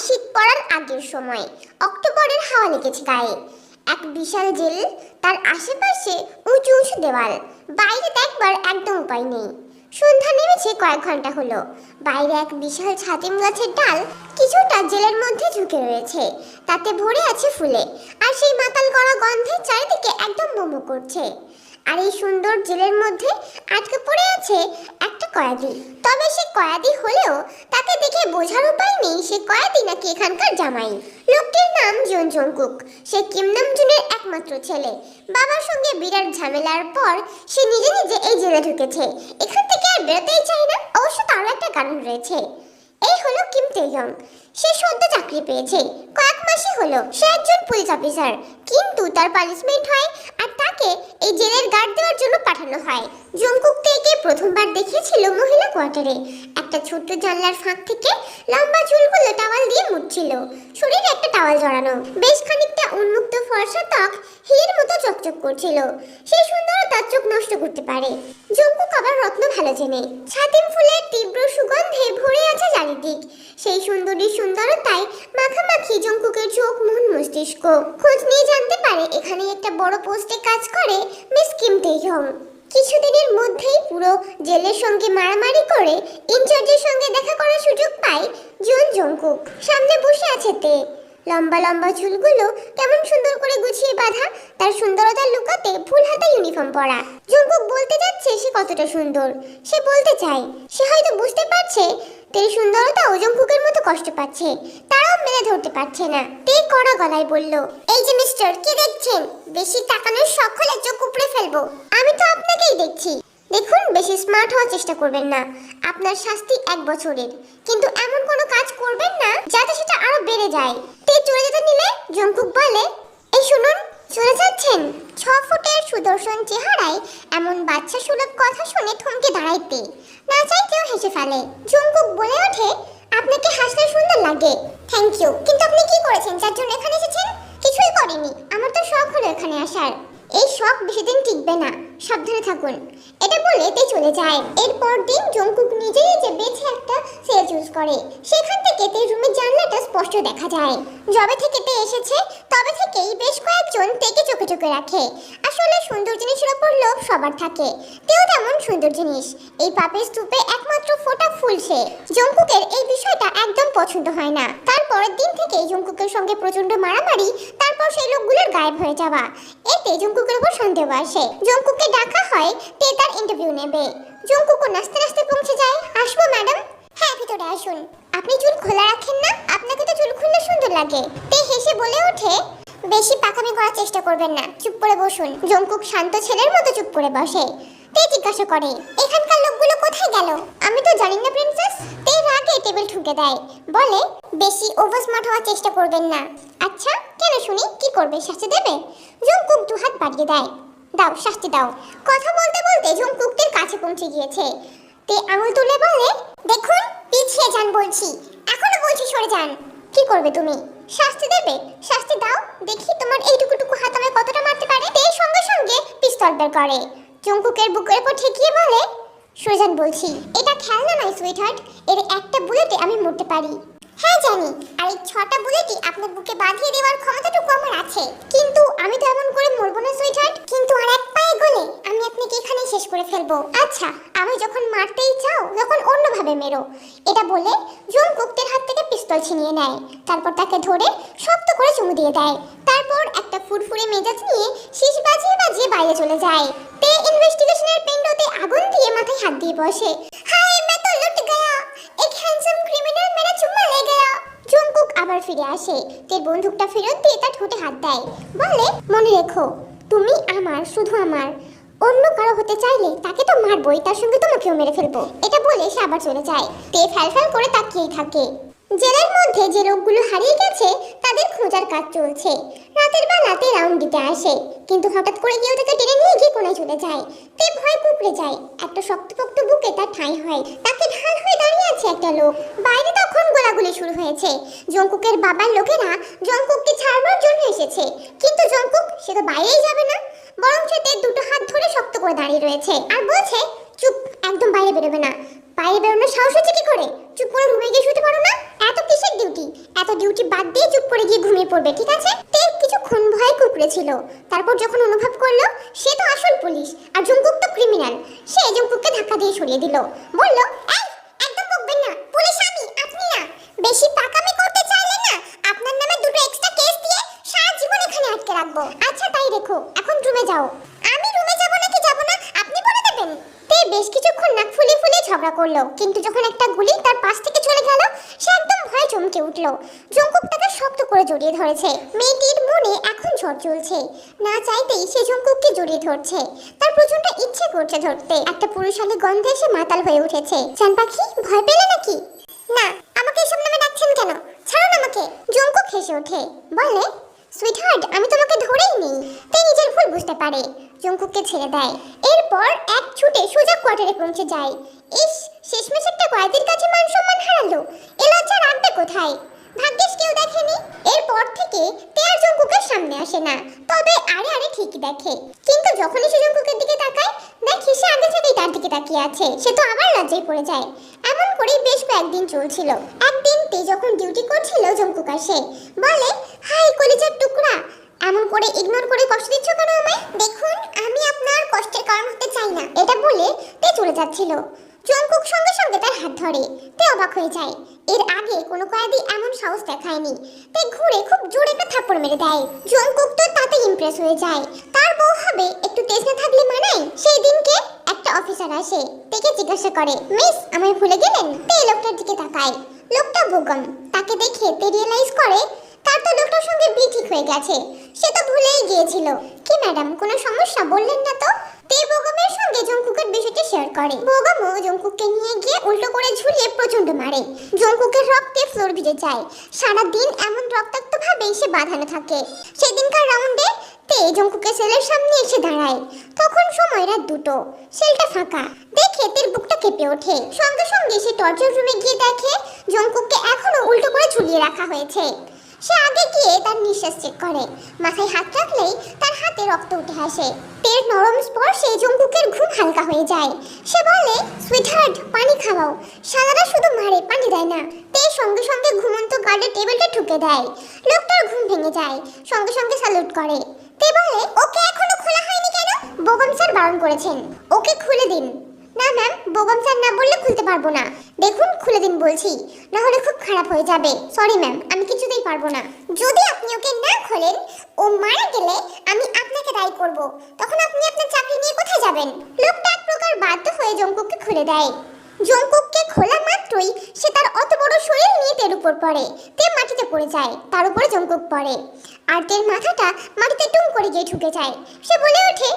শীত পড়ার আগের সময় অক্টোবরের হাওয়া লেগেছে গায়ে। এক বিশাল জেল, তার আশেপাশে উঁচু উঁচু দেওয়াল, বাইরে দেখবার একদম উপায় নেই। সন্ধ্যা নেমেছে কয়েক ঘন্টা হলো। বাইরে এক বিশাল ছাতিম গাছের ডাল কিছুটা জেলের মধ্যে ঝুঁকে রয়েছে, তাতে ভরে আছে ফুলে, আর সেই মাতাল করা গন্ধে চারিদিকে একদম মোমো করছে। আর এই সুন্দর জেলের মধ্যে আটকে পড়ে আছে একটা কয়েদি। তবে সে কয়েদি হলেও তাকে দেখে বোঝার উপায় নেই সে কয়েদি নাকি এখানকার জামাই। লোকটির নাম জন জংকুক। সে কিম নামজুনের একমাত্র ছেলে। বাবার সঙ্গে বিরাট ঝামেলার পর সে নিজে নিজে এই জেলে ঢুকেছে। এখান থেকে আর বেরোতেই চায় না। অবশ্য তারও একটা কারণ রয়েছে। এই হলো কিম তেজং। সে সদ্য চাকরি পেয়েছে, কয়েক মাসই হলো। সে একজন পুলিশ অফিসার, কিন্তু তার পানিশমেন্ট হয় আর তাকে এই জেলের গার্ড দেওয়ার জন্য পাঠানো হয়। জংকুক থেকে প্রথমবার দেখিয়েছিল মহিলা কোয়ার্টারে। একটা ছোট্ট জানলার ফাঁক থেকে লম্বা চুলগুলো টাওয়াল দিয়ে মুছছিল। শরীরে একটা টাওয়াল জড়ানো, বেশ খানিকটা উন্মুক্ত ফর্সা ত্বক হীরের মতো চকচক করছিল। সেই সুন্দরতা চোখ নষ্ট করতে পারে। জংকুক আবার রত্ন ভালো চেনে। ছাতিম ফুলের তীব্র সুগন্ধে ভরে আছে চারিদিক। সেই সুন্দরী সুন্দরতায় মাখামাখি জংকুকের চোখ, মন, মস্তিষ্ক। খোঁজ নিয়ে জানতে পারে এখানে একটা বড় পোস্টে কাজ করে মিস কিম তেজং। কিছুদিনের মধ্যেই পুরো জেলের সঙ্গে মারামারি করে ইনচার্জের সঙ্গে দেখা করার সুযোগ পায় জন জংকুক। সামনে বসে আছে তে। লম্বা লম্বা চুলগুলো কেমন সুন্দর করে গুছিয়ে বাঁধা, তার সুন্দরতা লুকাতে ফুল হাতা ইউনিফর্ম পরা। জংকুক বলতে যাচ্ছে সে কতটা সুন্দর। সে বলতে চায়, সে হয়তো বুঝতে পারছে তের সুন্দরতা ও জংকুকের মতো কষ্ট পাচ্ছে। তারাও মেনে ধরতে পারছে না। তে কড়া গলায় বলল, এই যে মিস্টার, কি দেখছেন? বেশি তাকানোর শখ হলে চোখ উপড়ে ফেলবো। আমি তো আপনাকেই দেখছি। দেখুন, বেশি স্মার্ট হওয়ার চেষ্টা করবেন না। আপনার শাস্তি 1 বছরের। কিন্তু এমন কোনো কাজ করবেন না যাতে সেটা আরো বেড়ে যায়। তে চলে যেতে নিলে জংকুক বলে, এই শুনুন, চলে যাচ্ছেন? 6 ফুটের সুদর্শন চেহারায় এমন বাচ্চা সুলভ কথা শুনে থমকে দাঁড়াইতে না চাইতেও হেসে ফেলে। জংকুক বলে ওঠে, আপনাকে হাসলে সুন্দর লাগে। থ্যাংক ইউ, কিন্তু আপনি কি করেছেন যার জন্য এখানে এসেছেন? কিছুই করিনি, আমার তো শখ হলো এখানে আসার। এই শখ বেশি দিন টিকবে না, সাবধানে থাকুন। এটা বলে তে চলে যায়। এরপর দিন জংকুক নিজে নিজে বেছে একটা সেল চুজ করে। সেখান থেকে তে রুমের জানলাটা স্পষ্ট দেখা যায়। যবে থেকে তে এসেছে তবে থেকেই বেশ কয়েকজন তেকে চোখে চোখে রাখে। আসলে সুন্দর জিনিসের ওপর লোভ সবার থাকে, তেও তেমন সুন্দর জিনিস। এই পাপের স্তূপে একমাত্র ফোটা ফুল সে। জংকুকের এই বিষয়টা একদম পছন্দ হয় না। তারপরের দিন থেকে জংকুকের সঙ্গে প্রচন্ড মারামারি, তারপর সেই লোকগুলোর গায়েব হয়ে যাওয়া। এতে জংকুকের উপর সন্দেহ আসে। জংকুককে ডাকা হয় তে তার ইন্টারভিউ নেবে। জংকুকও নাচতে নাচতে পৌঁছে যায়। আসবো ম্যাডাম? হ্যাঁ, ভিতরে আসুন। আপনি চুল খোলা রাখেন না? আপনাকে তো চুল খুললে সুন্দর লাগে। তে হেসে বলে ওঠে, বেশি পাকামি করার চেষ্টা করবেন না, চুপ করে বসুন। জংকুক শান্ত ছেলের মতো চুপ করে বসে। তে জিজ্ঞাসা করে, এখানকার লোকগুলো কোথায় গেল? আমি তো জানি না প্রিন্সেস। তে রাগে টেবিল ঠুকে দেয়, বলে, বেশি ওভার স্মার্ট হওয়ার চেষ্টা করবেন না। আচ্ছা, কেন শুনি, কি করবে? শাস্তি দেবে? জংকুক 2 হাত বাড়িয়ে দেয়। দাও, শাস্তি দাও। কথা বলতে বলতে জংকুক তের কাছে পৌঁছে গিয়েছে। তে আঙুল তুলে বলে, দেখুন, পিছিয়ে যান বলছি। এখনো বলছি সরে যান। কি করবে তুমি? শাস্তি দেবে? শাস্তি দাও, দেখি তোমার এইটুকুটুকু হাত আমায় কতটা মারতে পারে। তে সঙ্গে সঙ্গে পিস্তল বের করে। জংকুকের বুকের উপর ঠেকিয়ে বলে, সরে যান বলছি। এটা খেলনা নয় সুইটহার্ট, এর একটা বুলেটে আমি মরতে পারি। হ্যাঁ জানি, আর এই 6টা বুলেটই আপনার বুকে বাঁধিয়ে দেওয়ার ক্ষমতাটুকু আমার আছে। কিন্তু আমি তো এমন করে মরবো না সুইটহার্ট। কিন্তু আর এক পায়ে গলে আমি আপনাকে এখানে শেষ করে ফেলবো। আচ্ছা, আমি যখন মারতেই চাও তখন অন্যভাবে মেরো। এটা বলে জংকুক তের হাত থেকে পিস্তল ছিনিয়ে নেয়। তারপর তাকে ধরে শক্ত করে চুমু দিয়ে দেয়। তারপর একটা ফুরফুরে মেজাজ নিয়ে শীষ বাজিয়ে বাজিয়ে বাইরে চলে যায়। তে ইনভেস্টিগেশনের পেন্ডোতে আগুন দিয়ে মাথায় হাত দিয়ে বসে। হায়, मैं तो लुट गया, एक हैंडसम क्रिमिनल मेरा चुम्मा ले गया। জংকুক আবার ফিরে আসে। তের বন্দুকটা ফেরত দিয়ে তার ঠোঁটে হাত দেয়, বলে, মনে রেখো, তুমি আমার, শুধু আমার। অন্য কারো হতে চাইলে তাকে তো মারবই, তার সঙ্গে তোমাকেও মেরে ফেলবো। এটা বলে সে আবার চলে যায়। তে ফ্যালফ্যাল করে তাকিয়েই থাকে। জেলের মধ্যে যে লোকগুলো হারিয়ে গেছে তাদের খোঁজার কাজ চলছে। রাতের বেলাতে রাউন্ড দিতে আসে, কিন্তু হঠাৎ করে কেউ তাকে টেনে নিয়ে গিয়ে কোণায় চলে যায়। তে ভয় কুঁকড়ে যায়। একটা শক্তপোক্ত বুকে তার ঠাঁই হয়। তাকে ঢাল হয়ে দাঁড়িয়ে আছে একটা লোক। বাইরে তখন গোলাগুলি শুরু হয়েছে। জংকুকের বাবার লোকেরা জংকুককে ছাড়ানোর জন্য এসেছে, কিন্তু জংকুক সে তো বাইরেই যাবে না, বরং সে তের 2টো হাত ধরে শক্ত করে দাঁড়িয়ে রয়েছে আর বলছে, চুপ, একদম বাইরে বেরোবে না। বাইরে বেরোনোর সাহস হচ্ছে কি করে? চুপ করে রুমে গিয়ে শুতে পারো না? এত কিসের ডিউটি? এত দুটি বাদ দিয়ে চুপ করে গিয়ে ঘুমিয়ে পড়বে, ঠিক আছে? তে কিছুক্ষণ ভয় কুকড়েছিল, তারপর যখন অনুভব করলো সে তো আসল পুলিশ আর জঙ্কুক তো ক্রিমিনাল, সে জঙ্কুককে ধাক্কা দিয়ে সরিয়ে দিল। বলল, এই একদম বকবেন না, পুলিশ আমি, আপনি না। বেশি পাকামি করতে চাইলে না আপনার নামে দুটো এক্সট্রা কেস দিয়ে সারা জীবন এখানে আটকে রাখবো। আচ্ছা তাই রেখো, এখন রুমে যাও। আমি রুমে যাব নাকি যাব না আপনি বলে দেবেন। তে বেশ কিছুক্ষণ নাক ফুলিয়ে ফুলিয়ে ঝগড়া করলো, কিন্তু যখন একটা গুলি তার পাশ থেকে চলে গেল সে একদম ভয়ে চমকে উঠলো। জঙ্কুক তাকে শক্ত করে জড়িয়ে ধরেছে। মেয়েটির মনে এখন ঝড় চলছে, না চাইতেই সে জঙ্কুককে জড়িয়ে ধরছে। তার প্রচন্ড ইচ্ছে করছে ধরতে। একটা পুরুষালী গন্ধে সে মাতাল হয়ে উঠেছে। চান পাখি, ভয় পেলে নাকি? না, আমাকে এসব নামে ডাকছেন কেন? ছাড়ুন আমাকে। জঙ্কুক হেসে ওঠে, বলে, সুইটহার্ট আমি তোমাকে ধরেই নেই। তে নিজের ভুল বুঝতে পারে, জঙ্কুককে ছেড়ে দেয়। এরপর এক ছুটে সোজা কোয়ার্টারে পৌঁছে যায়। ইস, শেষমেশ একটা কয়েদির কাছে মান সম্মান হারালো, এ লজ্জা রাখবে কোথায়? ভাগ্যিস কেউ দেখেনি। এরপর থেকে তে আর জঙ্কুকের সামনে আসে না, তবে আরে আরে ঠিকই দেখে। কিন্তু যখনই সে জঙ্কুকের দিকে তাকায় দেখে সে আগে থেকেই তার দিকে তাকিয়ে আছে। সে তো আবার লজ্জায় পড়ে যায়। এমন করেই বেশ কয়েকদিন চলছিল। একদিন তে যখন ডিউটি করছিল জঙ্কুক আসে, বলে, হাই কলিজার টুকরা, এমন করে ইগনোর করে কষ্ট দিচ্ছ কেন আমায়? দেখুন আমি আপনার কষ্টের কারণ হতে চাই না। এটা বলে তে চলে যাচ্ছিল। জঙ্কুক সঙ্গে সঙ্গে তার হাত ধরে। তে অবাক হয়ে যায়, এর আগে কোনো কয়েদি এমন সাহস দেখায়নি। তে ঘুরে খুব জোরে একটা থাপ্পড় মেরে দেয়। জঙ্কুক তো তাতে ইমপ্রেস হয়ে যায়। তার বউ হবে একটু তেজ না থাকলে মানায়। সেই দিনকে একটা অফিসার আসে, তেকে জিজ্ঞাসা করে, মিস আমায় ভুলে গেলেন? তে লোকটার দিকে তাকায়। লোকটা বোগম। তাকে দেখে তে রিয়েলাইজ করে তার তো লোকটার সঙ্গে বিয়ে ঠিক হয়ে গেছে। সে তো ভুলেই গিয়েছিল। কি ম্যাডাম, কোনো সমস্যা বললেন না তো? তে বোগমের সঙ্গে জঙ্কুকের বিষয়টি শেয়ার করে। বোগমও জঙ্কুককে নিয়ে গিয়ে উল্টো করে ঝুলিয়ে প্রচন্ড মারে। জঙ্কুকের রক্তে ফ্লোর ভিজে যায়। সারা দিন এমন রক্তাক্ত ভাবে সে বাঁধানো থাকে। সেদিনকার রাউন্ডে তে জঙ্কুকের সেলের সামনে এসে দাঁড়ায়। তখন সময় রাত 2টো। সেলটা ফাঁকা। দেখে তের বুকটা কেঁপে ওঠে। সঙ্গে সঙ্গে সে টর্চার রুমে গিয়ে দেখে জঙ্কুককে এখনো উল্টো করে ঝুলিয়ে রাখা হয়েছে। সে আগে গিয়ে তার নিঃশ্বাস চেক করে। মাথায় হাত রাখলেই তার হাতে রক্ত উঠে আসে। তের নরম স্পর্শে জঙ্কুকের ঘুম হালকা হয়ে যায়। সে বলে, সুইটহার্ট পানি খাওয়াও। শালারা শুধু মারে, পানি দেয় না। তে সঙ্গে সঙ্গে ঘুমন্ত গার্ডের টেবিলটা ঠুকে দেয়। লোকটার ঘুম ভেঙে যায়। সঙ্গে সঙ্গে স্যালুট করে। তে বলে, ওকে এখনো খোলা হয়নি কেন? বোগম স্যার বারণ করেছেন, ওকে খুলে দিন। না ম্যাম, বোগম স্যার না বললে খুলতে পারবো না। দেখুন খুলে দিন বলছি, না হলে খুব খারাপ হয়ে যাবে। সরি ম্যাম, আমি কিছুতেই পারবো না। যদি আপনি ওকে না খোলেন, ও মারা গেলে আমি আপনাকে দায়ী করব। তখন আপনি আপনার চাকরি নিয়ে কোথায় যাবেন? লোকটা এক প্রকার বাধ্য হয়ে জঙ্কুককে খুলে দেয়। জঙ্কুককে খোলা মাত্রই সে তার অত বড় শরীর নিয়ে তের উপর পড়ে। তে মাটিতে পড়ে যায়, তার উপরে জঙ্কুক পড়ে। আর তের মাথাটা মাটিতে টুম করে গিয়ে ঢুকে যায়। সে বলে ওঠে,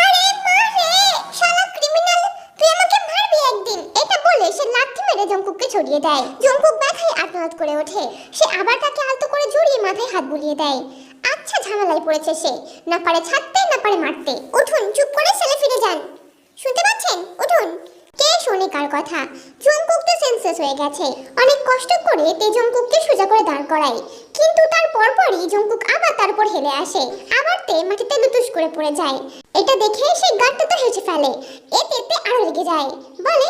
আরে মা রে, শালা ক্রিমিনাল, তুই আমাকে মারবি একদিন। এটা বলে সে লাথি মেরে জঙ্কুককে ছড়িয়ে দেয়। জঙ্কুক ব্যথায় আর্তনাদ করে ওঠে। সে আবার তাকে আলতো করে জড়িয়ে মাথায় হাত বুলিয়ে দেয়। আচ্ছা ঝামেলায় পড়েছে সে, না পারে ছাড়তে না পারে মারতে। উঠুন, চুপ করে সেলে ফিরে যান। শুনতে পাচ্ছেন? উঠুন। কে শোনে কার কথা? জঙ্কুক তো সেন্সলেস হয়ে গেছে। অনেক কষ্ট করে তে জঙ্কুককে সোজা করে দাঁড় করায়, কিন্তু তার পরপরই জঙ্কুক আবার তার উপর হেলে আসে। আবার তে মাটিতে লুতুস করে পড়ে যায়। এটা দেখে সে গাড়টা তো হেসে ফেলে। এতে তে আরো লেগে যায়। বলে,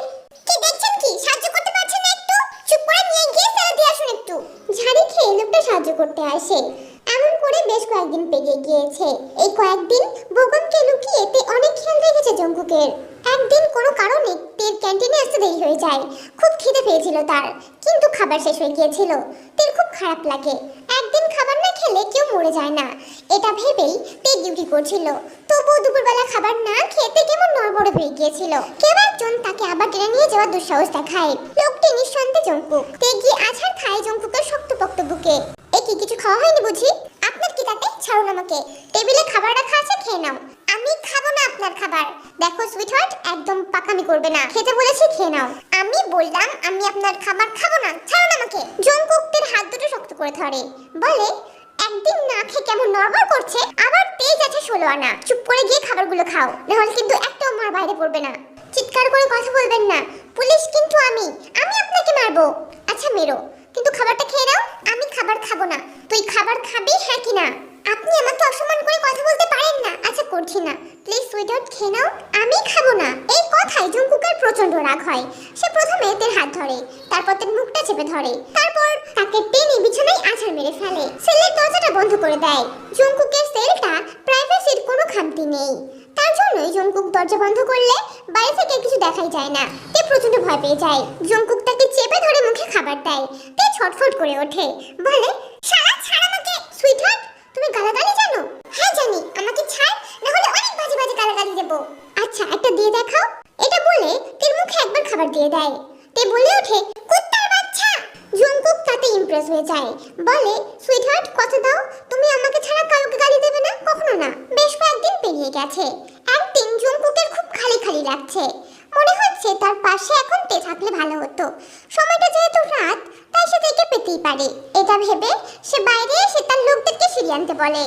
কি দেখছেন কি? সাহায্য করতে পারছেন না একটু? চুপ করে নিয়ে গিয়ে সেলে দিয়ে আসুন একটু। ঝাড়ি খেয়ে লোকটা সাহায্য করতে আসে। এমন করে বেশ কয়েকদিন পেরিয়ে গিয়েছে। এই কয়েকদিন বোগমকে লুকিয়ে তে অনেক খেয়াল রেখেছে জঙ্কুকের। একদিন কোনো কারণে তের ক্যান্টিনে আসতে দেরি হয়ে যায়। খুব খিদে পেয়েছিল তার, কিন্তু খাবার শেষ হয়ে গিয়েছিল। তের খুব খারাপ লাগে। একদিন খাবার না খেলে কেউ মরে যায় না, এটা ভেবেই তে ডিউটি করছিল। তবুও দুপুরবেলা খাবার না খেয়ে তে কেমন নড়বড়ে হয়ে গিয়েছিল। কেউ একজন তাকে আবার টেনে নিয়ে যাওয়ার দুঃসাহস দেখায়। লোকটি নিঃসন্দেহে জঙ্কুক। তে গিয়ে আছাড় খায় জঙ্কুকের শক্তপোক্ত বুকে। এ কি, কিছু খাওয়া হয়নি বুঝি? আপনার কি তাতে? ছাড়ুন আমাকে। টেবিলে খাবার রাখা আছে, খেয়ে নাও। আমি খাবো না আপনার খাবার। দেখো সুইটহার্ট, একদম পাকামি করবে না। খেতে বলেছি, খেয়ে নাও। আমি বললাম আমি আপনার খাবার খাবো না, ছাড়ুন আমাকে। জঙ্কুক তের হাত দুটো শক্ত করে ধরে। বলে, একদিন না খেয়ে কেমন নড়বড় করছে, আবার তেজ আছে 16 আনা। চুপ করে গিয়ে খাবারগুলো খাও, নাহলে কিন্তু একটাও মার বাইরে পড়বে না। চিৎকার করে কথা বলবেন না, পুলিশ কিন্তু আমি আপনাকে মারবো। আচ্ছা মেরো, কিন্তু খাবারটা খেয়ে নাও। আমি খাবার খাবো না। তুই খাবার খাবি, হ্যাঁ কি না? আপনি আমাকে অসম্মান করে কথা বলতে পারেন না। আচ্ছা করছি না, প্লিজ সুইটহার্ট খেয়ে নাও। আমি খাবো না। এই কথায় জঙ্কুকের প্রচন্ড রাগ হয়। সে প্রথমে তের হাত ধরে, তারপর তের মুখটা চেপে ধরে, তারপর তাকে টেনে বিছানায় আছাড় মেরে ফেলে। সেলের দরজাটা বন্ধ করে দেয়। জংকুকের সেলটা প্রাইভেসির কোনো খামতি নেই। তার জন্যই জংকুক দরজা বন্ধ করলে বাইরে থেকে কিছু দেখাই যায় না। তে প্রচন্ড ভয় পেয়ে যায়। জংকুক তাকে চেপে ধরে মুখে খাবার দেয়। তে ছটফট করে ওঠে, বলে, শালা ছাড় আমাকে। সুইটহার্ট, তুমি গালাগালি জানো? হ্যাঁ জানি, আমাকে ছাড়, না হলে অনেক বাজে বাজে গালাগালি দেব। আচ্ছা, একটা দিয়ে দেখাও। এটা বলে তের মুখে একবার খাবার দিয়ে দেয়। তে বলে ওঠে, কুত্তার বাচ্চা। জংকুক তাতে ইমপ্রেস হয়ে যায়, বলে, সুইটহার্ট কথা দাও, তুমি আমাকে ছাড়া কাউকে গালি দেবে না, কখনো না। বেশ কয়েকদিন পেরিয়ে গেছে। একদিন জংকুকের খুব খালি খালি লাগছে। মনে হচ্ছে তার পাশে এখন তে থাকলে ভালো হতো। সময়টা যেহেতু রাত, তাই সে তেকে পেতেই পারে। এটা ভেবে সে বাইরে এসে তার লোকদেরকে ফিরিয়ে আনতে বলে।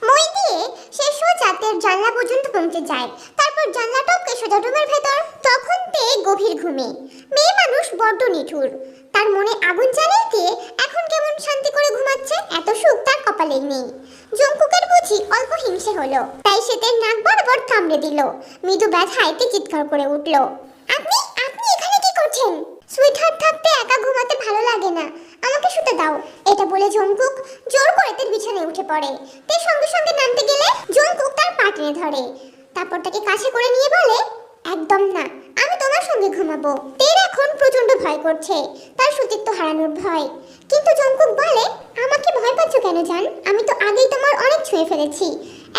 মই দিয়ে সে সোজা তের জানলা পর্যন্ত পৌঁছে যায়। তারপর জানলা টপকে সোজা রুমের ভেতর। তখন তে গভীর ঘুমে। মেয়ে মানুষ বড্ড নিঠুর। তার মনে আগুন জ্বালিয়ে দিয়ে এখন কেমন শান্তি করে ঘুমাচ্ছে। এত সুখ তার কপালেই নেই। জংকুকের বুঝি অল্প হিংসে হলো, তাই সে তের নাক বরাবর কামড়ে দিল। মৃদু ব্যথায় তে চিৎকার করে উঠল, আপনি আপনি এখানে কি করছেন? সুইটহার্ট থাকতে একা ঘুমাতে ভালো লাগে না, আমাকে শুতে দাও। এটা বলে জংকুক জোর করে তের বিছানায় উঠে পড়ে। তে সঙ্গে সঙ্গে নামতে গেলে জংকুক তার পা টেনে ধরে। তারপর তাকে কাছে করে নিয়ে বলে, একদম না, আমি তোমার সঙ্গে ঘুমাবো। তের এখন প্রচন্ড ভয় করছে, তার সতীত্ব হারানোর ভয়। কিন্তু জংকুক বলে, আমাকে ভয় পাচ্ছ কেন জান? আমি তো আগেই তোমার অনেক ছুঁয়ে ফেলেছি,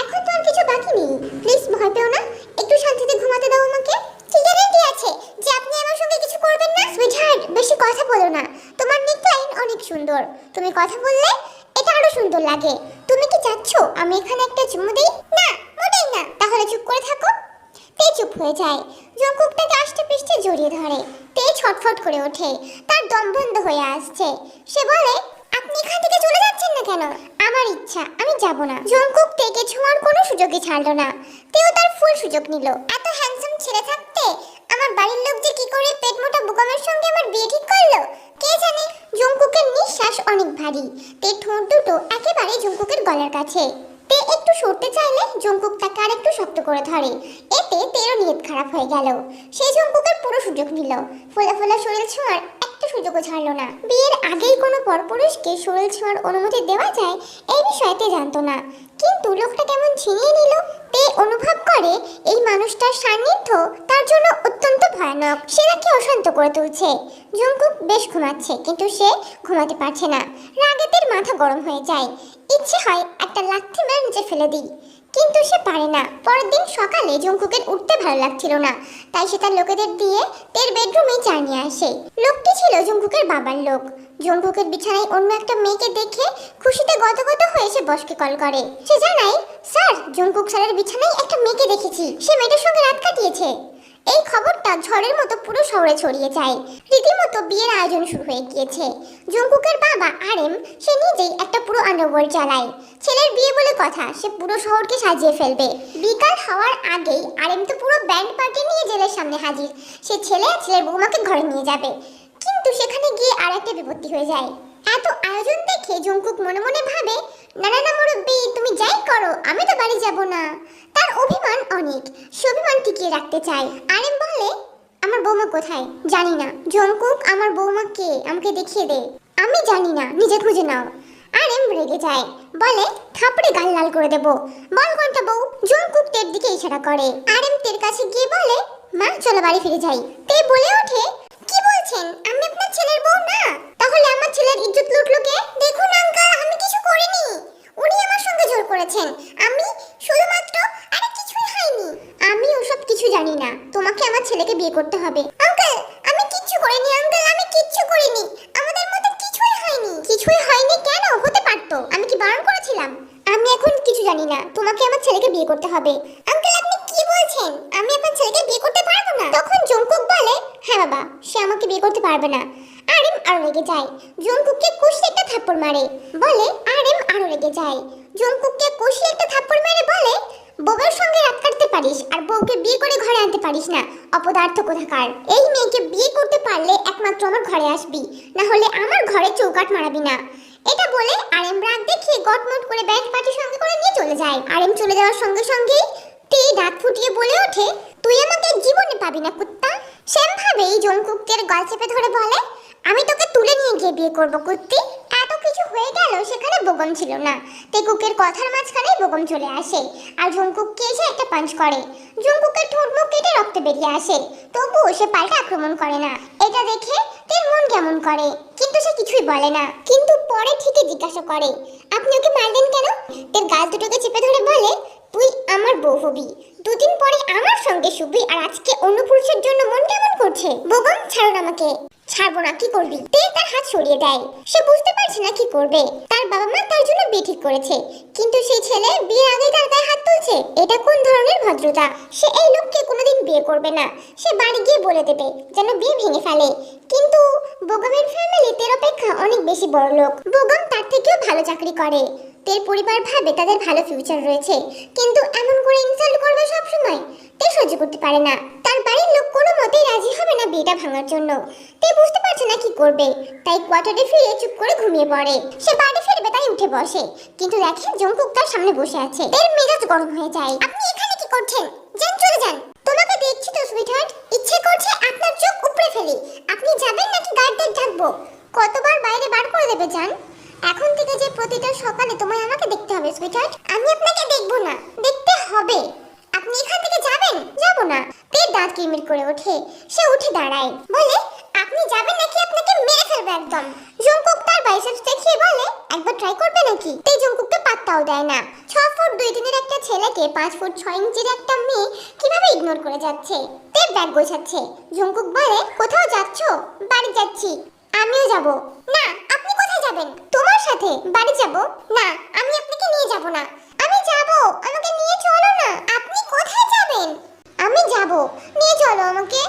এখন তো আর কিছু বাকি নেই। প্লিজ ভয় পেও না, একটু শান্তিতে ঘুমাতে দাও আমাকে। কি গ্যারান্টি আছে যে আপনি আমার সঙ্গে কিছু করবেন না? সুইটহার্ট, বেশি কথা বলো না, তোমার নেকলাইন অনেক সুন্দর, তুমি কথা বললে এটা আরো সুন্দর লাগে। তুমি কি চাচ্ছ আমি এখানে একটা চুমু দেই? না, মোটেই না। তাহলে চুপ করে থাকো। তে চুপ হয়ে যায়। জংকুক তাকে আষ্টে পৃষ্ঠে জড়িয়ে ধরে। তে ছটফট করে ওঠে, তার দম বন্ধ হয়ে আসছে। সে বলে, আপনি এখান থেকে চলে যাচ্ছেন না কেন? আমার ইচ্ছা, আমি যাব না। জংকুক তেকে ছোঁয়ার কোনো সুযোগই ছাড়লো না। তেও তার ফুল সুযোগ নিল। এত হ্যান্ডসাম ছেলে থাকতে আমার বাড়ির লোক যে কি করে পেট মোটা বুকামের সঙ্গে আমার বিয়ে ঠিক করলো কে জানে। জংকুকের নিঃশ্বাস অনেক ভারী। তে ঠোঁট দুটো একেবারে জংকুকের গলার কাছে। তে একটু সরতে চাইলে জংকুক তাকে আর একটু শক্ত করে ধরে। এতে তেরও নিয়ত খারাপ হয়ে গেল। সে জংকুকের পুরো সুযোগ নিল। ফোলা ফোলা শরীর ছোঁয়ার একটা সুযোগও ছাড়লো না। বিয়ের আগেই কোনো পরপুরুষকে শরীর ছোঁয়ার অনুমতি দেওয়া যায় এই বিষয়ে তে জানতো না। কিন্তু লোকটা কেমন ছিনিয়ে নিল। তে অনুভব করে এই মানুষটার সান্নিধ্য তার জন্য অত্যন্ত ভয়ানক। সে তাকে অশান্ত করে তুলছে। জংকুক বেশ ঘুমাচ্ছে, কিন্তু সে ঘুমাতে পারছে না। রাগেতের মাথা গরম হয়ে যায়। ইচ্ছে হয় একটা লাথি মেরে নিচে ফেলে দিই, কিন্তু সে পারে না। পরের দিন সকালে জংকুকের উঠতে ভালো লাগছিল না, তাই সে তার লোকেদের দিয়ে তের বেডরুমে চা নিয়ে আসে। লোকটি ছিল জংকুকের বাবার লোক। জংকুকের বিছানায় অন্য একটা মেয়েকে দেখে খুশিতে গদগদ হয়ে সে বসকে কল করে। সে জানায়, স্যার, জংকুক স্যারের বিছানায় একটা মেয়েকে দেখেছি, সে মেয়েটার সঙ্গে রাত কাটিয়েছে। এই খবরটা ঝড়ের মতো পুরো শহরে ছড়িয়ে যায়। রীতিমতো বিয়ের আয়োজন শুরু হয়ে গিয়েছে। জংকুকের বাবা আরএম সে নিজেই একটা পুরো আন্ডারওয়ার্ল্ড চালায়। ছেলের বিয়ে বলে কথা, সে পুরো শহরকে সাজিয়ে ফেলবে। বিকাল হওয়ার আগেই আরএম তো পুরো ব্যান্ড পার্টি নিয়ে জেলের সামনে হাজির। সে ছেলে আর ছেলের বৌমাকে ঘরে নিয়ে যাবে। কিন্তু সেখানে গিয়ে আর একটা বিপত্তি হয়ে যায়। এত আয়োজন দেখে জংকুক মনে মনে ভাবে, না না না মুরব্বি, তুমি যাই করো, আমি তো বাড়ি যাব না। তার অভিমান অনেক, সে অভিমান টিকিয়ে রাখতে চায়। আরএম বলে, আমার বৌমা কোথায়? জানি না। জংকুক, আমার বৌমা কে? আমাকে দেখিয়ে দে। আমি জানি না, নিজে খুঁজে নাও। আরএম রেগে যায়, বলে, থাপড়ে গাল লাল করে দেব। বল কোনটা বউ? জংকুক তের দিকে ইশারা করে। আরএম তের কাছে গিয়ে বলে, মা চলো বাড়ি ফিরে যাই। তে বলে ওঠে, কি বলছেন? আমি আপনার ছেলের বউ না। তাহলে আমার ছেলের ইজ্জত লুটলো কে? দেখুন আঙ্কেল, আমি কিছু করিনি, উনি আমার সঙ্গে জোর করেছেন। আমি শুধুমাত্র, আরে কিছুই হয়নি। আমি ওসব কিছু জানি না, তোমাকে আমার ছেলেকে বিয়ে করতে হবে। আঙ্কেল, আমি কিচ্ছু করিনি আঙ্কেল, আমি কিচ্ছু করিনি, আমাদের মধ্যে কিছুই হয়নি। কিছুই হয়নি কেন? হতে পারতো, আমি কি বারণ করেছিলাম? আমি এখন কিছু জানি না, তোমাকে আমার ছেলেকে বিয়ে করতে হবে। আঙ্কেল, আপনি কি বলছেন? আমি আপনার ছেলেকে বিয়ে করতে পারবো না। তখন জংকুক বলে, হ্যাঁ বাবা, সে আমাকে বিয়ে করতে পারবে না। আরএম আরো রেগে যায়, জংকুককে কষিয়ে একটা থাপ্পড় মারে। বলে, আরএম আরো রেগে যায়, জংকুককে কষিয়ে একটা থাপ্পড় মেরে বলে, বউয়ের সঙ্গে রাত কাটতে পারিস আর বউকে বিয়ে করে ঘরে আনতে পারিস না, অপদার্থ কোথাকার। এই মেয়েকে বিয়ে করতে পারলে একমাত্র আমার ঘরে আসবি, না হলে আমার ঘরে চৌকাট মারাবি না। এটা বলে আরএম রাগ দেখিয়ে গটমট করে ব্যান্ড পার্টি সঙ্গে করে নিয়ে চলে যায়। আরএম চলে যাওয়ার সঙ্গে সঙ্গেই তে দাঁত ফুটিয়ে বলে ওঠে, তুই আমাকে জীবনে পাবি না কুত্তা। সেম ভাবেই জংকুকের গল চেপে ধরে বলে, আমি তোকে তুলে নিয়ে গিয়ে বিয়ে করবো কুত্তি। এত কিছু হয়ে গেল সেখানে বোগম ছিল না। তেকুকের কথার মাঝখানে বোগম চলে আসে আর জঙ্কুককে এসে একটা পাঞ্চ করে। জঙ্কুকের ঠোঁট মুখ কেটে রক্ত বেরিয়ে আসে, তবুও সে পাল্টা আক্রমণ করে না। এটা দেখে তের মন কেমন করে, কিন্তু সে কিছুই বলে না। কিন্তু পরে ঠিকই জিজ্ঞাসা করে, আপনি ওকে মারলেন কেন? তের গাল দুটোকে চেপে ধরে বলে, তুই আমার বউ হবি, দুদিন পরে আমার সঙ্গে শুবি, আর আজকে অন্য পুরুষের জন্য মন কেমন করছে? বোগম, ছাড়ুন আমাকে। ছাড়বো না। কি করবি? তে তার হাত সরিয়ে দেয়। সে বুঝতে পারছে না কি করবে। তার বাবা মা তার জন্য বিয়ে ঠিক করেছে, কিন্তু সেই ছেলে বিয়ের আগে তার গায়ে হাত তুলছে। এটা কোন ধরনের ভদ্রতা? সে এই লোককে কোনোদিন বিয়ে করবে না। সে বাড়ি গিয়ে বলে দেবে যেন বিয়ে ভেঙে ফেলে। কিন্তু বোগমের ফ্যামিলি তের অপেক্ষা অনেক বেশি বড় লোক। বোগম তার থেকেও ভালো চাকরি করে। তের পরিবার ভাবে তাদের ভালো ফিউচার রয়েছে, কিন্তু এমন করে ইনসাল্ট করবে সব সময় তে সহ্য করতে পারে না। তার বাড়ির লোক কোনো মতেই রাজি হবে না বিয়েটা ভাঙার জন্য। তে বুঝতে পারছে না কি করবে, তাই কোয়ার্টারে ফিরে চুপ করে ঘুমিয়ে পড়ে। সে বাড়ি ফিরবে তাই উঠে বসে, কিন্তু দেখে জঙ্কুক তার সামনে বসে আছে। তের মেজাজ গরম হয়ে যায়। আপনি এখানে কি করছেন? যান, চলে যান। তোমাকে দেখছি তো সুইটহার্ট, ইচ্ছে করছে আপনার চোখ উপড়ে ফেলি। আপনি যাবেন নাকি গার্ডদের ডাকবো? কতবার বাইরে বার করে দেবে জান? এখন থেকে যে প্রতিটা সকালে তোমায় আমাকে দেখতে হবে সুইটহার্ট। আমি আপনাকে দেখবো না। দেখতে হবে। আপনি এখান থেকে যাবেন? যাব না। তের দাঁত কিরমির করে ওঠে। সে উঠে দাঁড়ায়, বলে, আপনি যাবেন নাকি আপনাকে মেরে ফেলবো একদম। জঙ্কুক তার বাইসেপস দেখিয়ে বলে, একবার ট্রাই করবে নাকি? তে জঙ্কুককে পাত্তাও দেয় না। 6 ফুট 2 ইঞ্চির একটা ছেলেকে 5 ফুট 6 ইঞ্চির একটা মেয়ে কিভাবে ইগনোর করে যাচ্ছে। তে ব্যাগ গোছাচ্ছে। জঙ্কুক বলে, কোথাও যাচ্ছো? বাড়ি যাচ্ছি। আমিও যাব। না, আপনি কোথায় যাবেন? তোমার সাথে বাড়ি যাব। না, আমি আপনাকে নিয়ে যাব না। আমি যাব, আমাকে নিয়ে চলো না। আপনি কোথায় যাবেন? আমি যাব, নিয়ে চলো আমাকে।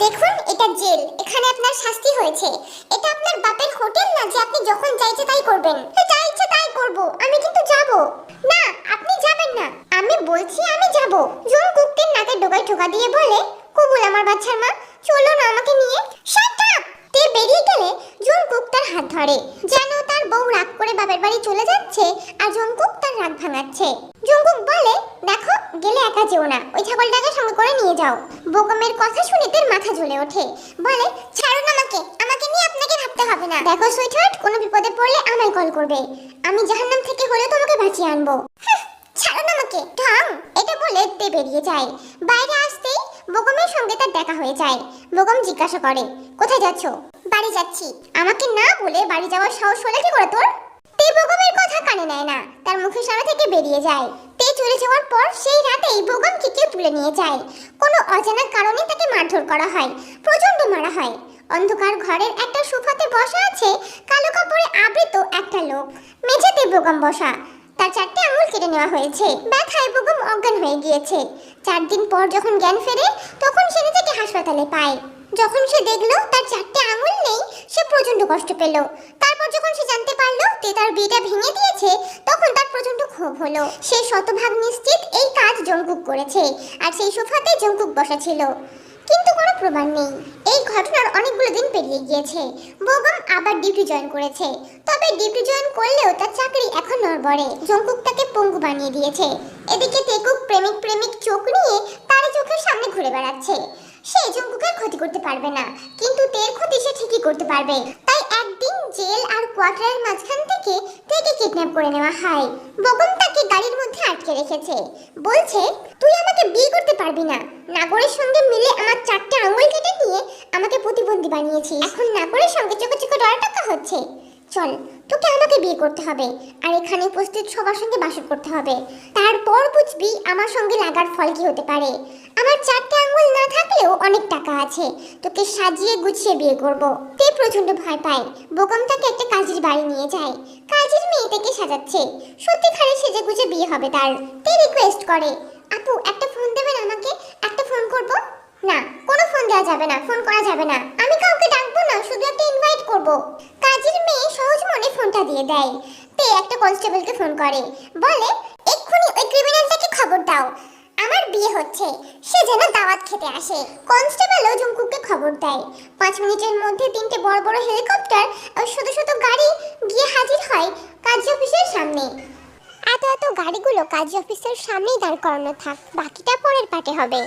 দেখুন, এটা জেল, এখানে আপনার শাস্তি হয়েছে। এটা আপনার বাপের হোটেল না যে আপনি যখন চাইছে তাই করবেন। যা ইচ্ছে তাই করব, আমি কিন্তু যাব। না, আপনি যাবেন না। আমি বলছি আমি যাব। জঙ্কুককে নাকের ডগায় ঠোকা দিয়ে বলে, কবুল আমার বাচ্চার মা, চলো না আমাকে নিয়ে। Shut up! তে বেরিয়ে গেলে জঙ্কুক তার হাত ধরে, যেন তার বউ রাগ করে বাপের বাড়ি চলে যাচ্ছে আর জঙ্কুক তার রাগ ভাঙাচ্ছে। জঙ্কুক বলে, দেখো, গেলে একা যেও না, ওই ছাগলটাকে সঙ্গে করে নিয়ে যাও। বোগমের কথা শুনে তের মাথা জ্বলে ওঠে। বলে, ছাড়ুন আমাকে, আমাকে নিয়ে আপনাকে ভাবতে হবে না। দেখো সুইটহার্ট, কোনো বিপদে পড়লে আমায় কল করবে। আমি জাহান্নাম থেকে হলেও তোমাকে বাঁচিয়ে আনবো। ছাড়ুন আমাকে, ঢং। এটা বলে তে বেরিয়ে যায়। বাইরে আসতেই বোগমের সঙ্গে তার দেখা হয়ে যায়। বোগম জিজ্ঞাসা করে, কোথায় যাচ্ছ? বাড়ি যাচ্ছি। আমাকে না বলে বাড়ি যাওয়ার সাহস হলে কি করে তোর? তে বোগমের কথা কানে নেয় না, তার মুখের সামনে থেকে বেরিয়ে যায়। তে চলে যাওয়ার পর সেই রাতেই বোগমকে কেউ তুলে নিয়ে যায়। কোনো অজানা কারণে তাকে মারধর করা হয়, প্রচন্ড মারা হয়। অন্ধকার ঘরের একটা সোফাতে বসা আছে কালো কাপড়ে আবৃত একটা লোক। মেঝেতে বোগম বসা, তার 4টে আঙুল কেটে নেওয়া হয়েছে। ব্যথায় বোগম অজ্ঞান হয়ে গিয়েছে। 4 দিন পর যখন জ্ঞান ফেরে তখন সে নিজেকে হাসপাতালে পায়। যখন সে দেখলো তার 4টে আঙুল নেই, সে প্রচন্ড কষ্ট পেল। তারপর যখন সে জানতে পারলো তে তার বিয়েটা ভেঙে দিয়েছে, তখন তার প্রচন্ড ক্ষোভ হলো। সে শতভাগ নিশ্চিত এই কাজ জঙ্কুক করেছে, আর সেই সোফাতে জঙ্কুক বসা ছিল। কিন্তু কোনো প্রমাণ নেই। এই ঘটনার অনেকগুলো দিন পেরিয়ে গিয়েছে। বোগম আবার ডিউটি জয়েন করেছে, তবে ডিউটি জয়েন করলেও তার চাকরি এখন নড়বড়ে। জঙ্কুক তাকে পঙ্গু বানিয়ে দিয়েছে। এদিকে তেকুক প্রেমিক প্রেমিক চোখ নিয়ে তার চোখের সামনে ঘুরে বেড়াচ্ছে। সে জঙ্কুকের ক্ষতি করতে পারবে না, কিন্তু তের ক্ষতি সে ঠিকই করতে পারবে। তাই একদিন জেল আর কোয়ার্টারের মাঝখান থেকে তেকে কিডন্যাপ করে নেওয়া হয়। বোগম তাকে গাড়ির মধ্যে আটকে রেখেছে। বলছে, তুই আমাকে বিয়ে করতে পারবি না। নাগরের সঙ্গে মিলে আমার 4টে আঙুল কেটে নিয়ে আমাকে প্রতিবন্ধী বানিয়েছিস। এখন নাগরের সঙ্গে চোখে চোখে ডরা টাকা হচ্ছে। চল, তোকে আমাকে বিয়ে করতে হবে, আর এখানে উপস্থিত সবার সঙ্গে বাসর করতে হবে। তারপর বুঝবি আমার সঙ্গে লাগার ফল কি হতে পারে। আমার 4টে আঙুল না থাকলেও অনেক টাকা আছে, তোকে সাজিয়ে গুছিয়ে বিয়ে করব। তে প্রচন্ড ভয় পায়। বোগম তাকে একটা কাজের বাড়ি নিয়ে যায়। কাজের মেয়ে থেকে সাজাচ্ছে, সত্যিকারে সেজে গুজে বিয়ে হবে তার। তে রিকোয়েস্ট করে, আপু একটা ফোন দেবেন আমাকে, একটা ফোন করব। না, কোনো ফোন দেওয়া যাবে না, ফোন করা যাবে না। আমি কাউকে ডাকবো না, শুধু একটা ইনভাইট করব। কাজের মেয়ে সহজ মনে ফোনটা দিয়ে দেয়। তে একটা কনস্টেবলকে ফোন করে, বলে, এক্ষুনি ওই ক্রিমিনালটাকে খবর দাও, আমার বিয়ে হচ্ছে, সে যেন দাওয়াত খেতে আসে। কনস্টেবলও জঙ্কুককে খবর দেয়। 5 মিনিটের মধ্যে 3টে বড় বড় হেলিকপ্টার আর শত শত গাড়ি গিয়ে হাজির হয় কাজী অফিসের সামনে। এত গাড়িগুলো কাজী অফিসের সামনেই দাঁড় করানো থাক, বাকিটা পরের পার্টে হবে।